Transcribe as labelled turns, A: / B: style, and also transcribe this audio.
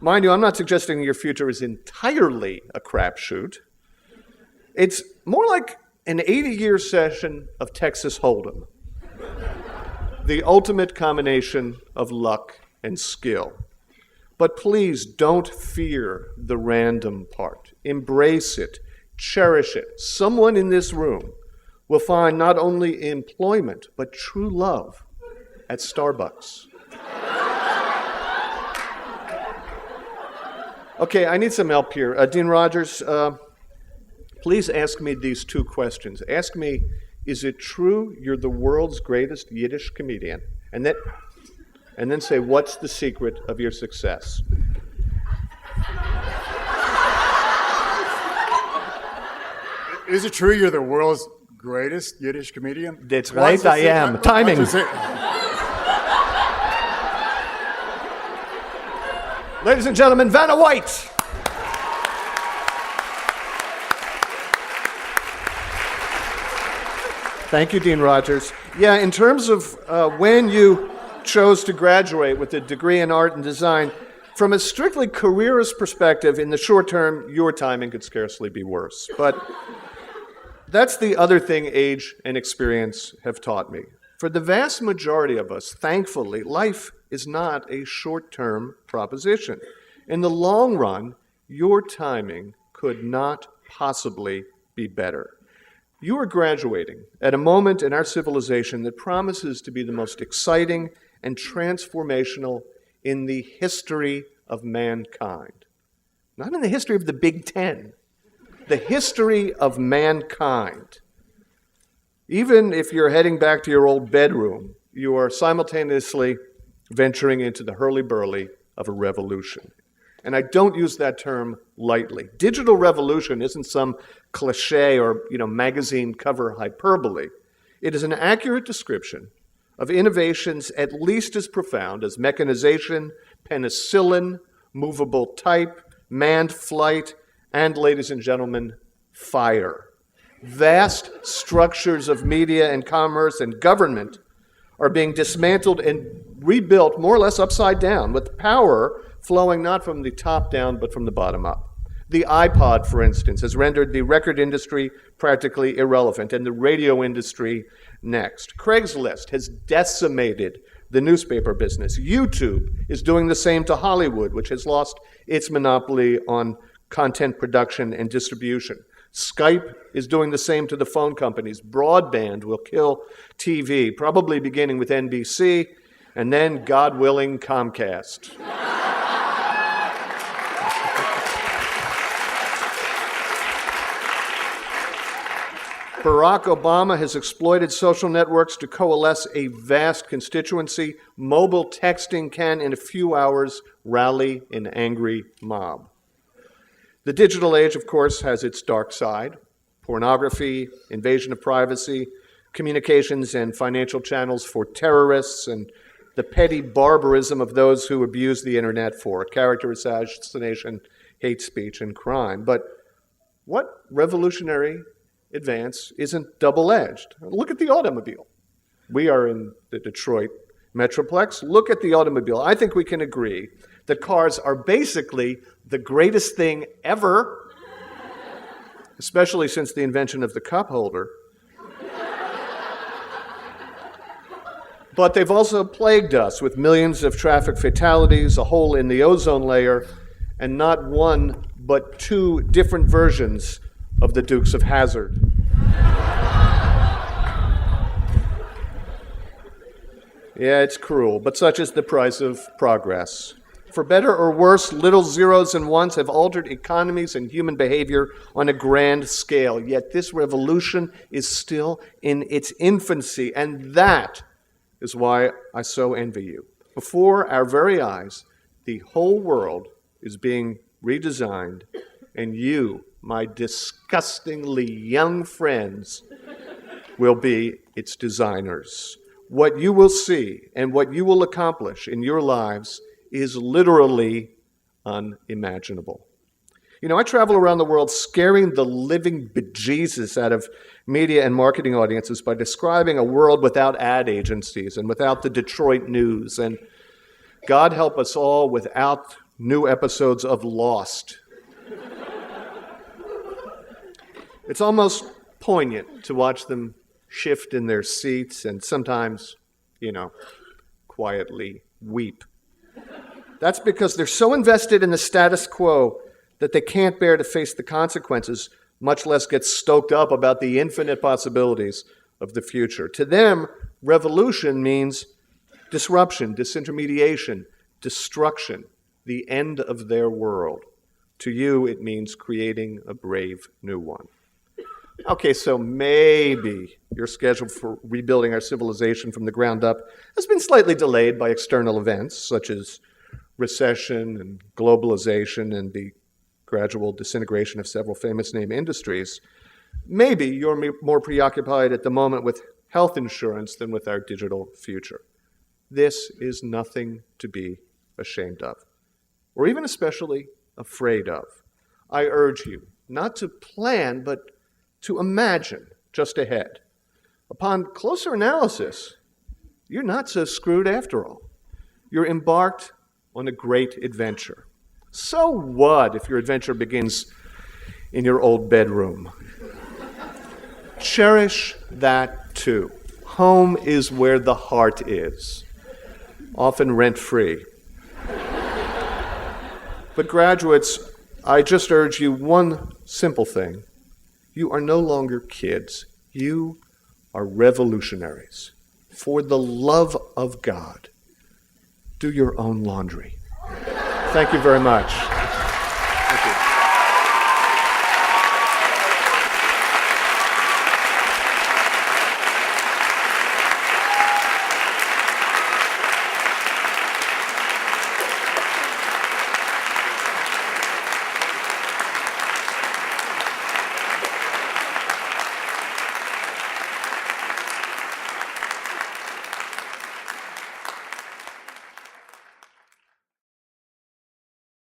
A: Mind you, I'm not suggesting your future is entirely a crapshoot. It's more like an 80-year session of Texas Hold'em. The ultimate combination of luck and skill. But please don't fear the random part. Embrace it. Cherish it. Someone in this room will find not only employment, but true love at Starbucks. Okay, I need some help here. Dean Rogers, please ask me these two questions. Ask me, is it true you're the world's greatest Yiddish comedian? And then say, what's the secret of your success?
B: Is it true you're the world's greatest Yiddish comedian?
A: That's right, I am. Timing. Ladies and gentlemen, Vanna White. Thank you, Dean Rogers. Yeah, in terms of when you chose to graduate with a degree in art and design, from a strictly careerist perspective, in the short term, your timing could scarcely be worse. But that's the other thing age and experience have taught me. For the vast majority of us, thankfully, life is not a short-term proposition. In the long run, your timing could not possibly be better. You are graduating at a moment in our civilization that promises to be the most exciting and transformational in the history of mankind. Not in the history of the Big Ten, the history of mankind. Even if you're heading back to your old bedroom, you are simultaneously venturing into the hurly-burly of a revolution. And I don't use that term lightly. Digital revolution isn't some cliche or magazine cover hyperbole. It is an accurate description of innovations at least as profound as mechanization, penicillin, movable type, manned flight, and, ladies and gentlemen, fire. Vast structures of media and commerce and government are being dismantled and rebuilt more or less upside down, with power flowing not from the top down but from the bottom up. The iPod, for instance, has rendered the record industry practically irrelevant, and the radio industry next. Craigslist has decimated the newspaper business. YouTube is doing the same to Hollywood, which has lost its monopoly on content production and distribution. Skype is doing the same to the phone companies. Broadband will kill TV, probably beginning with NBC, and then, God willing, Comcast. Barack Obama has exploited social networks to coalesce a vast constituency. Mobile texting can, in a few hours, rally an angry mob. The digital age, of course, has its dark side. Pornography, invasion of privacy, communications and financial channels for terrorists, and the petty barbarism of those who abuse the internet for character assassination, hate speech, and crime. But what revolutionary advance isn't double-edged? Look at the automobile. We are in the Detroit Metroplex. Look at the automobile. I think we can agree that cars are basically the greatest thing ever, especially since the invention of the cup holder. But they've also plagued us with millions of traffic fatalities, a hole in the ozone layer, and not one but two different versions of the Dukes of Hazzard. Yeah, it's cruel, but such is the price of progress. For better or worse, little zeros and ones have altered economies and human behavior on a grand scale. Yet this revolution is still in its infancy, and that is why I so envy you. Before our very eyes, the whole world is being redesigned, and you, my disgustingly young friends, will be its designers. What you will see and what you will accomplish in your lives is literally unimaginable. I travel around the world scaring the living bejesus out of media and marketing audiences by describing a world without ad agencies and without the Detroit News. And God help us all, without new episodes of Lost. It's almost poignant to watch them shift in their seats and sometimes, quietly weep. That's because they're so invested in the status quo that they can't bear to face the consequences, much less get stoked up about the infinite possibilities of the future. To them, revolution means disruption, disintermediation, destruction, the end of their world. To you, it means creating a brave new one. Okay, so maybe your schedule for rebuilding our civilization from the ground up has been slightly delayed by external events, such as recession and globalization and the gradual disintegration of several famous name industries. Maybe you're more preoccupied at the moment with health insurance than with our digital future. This is nothing to be ashamed of, or even especially afraid of. I urge you not to plan, but to imagine just ahead. Upon closer analysis, you're not so screwed after all. You're embarked on a great adventure. So what if your adventure begins in your old bedroom? Cherish that too. Home is where the heart is, often rent-free. But graduates, I just urge you one simple thing. You are no longer kids. You are revolutionaries. For the love of God, do your own laundry. Thank you very much.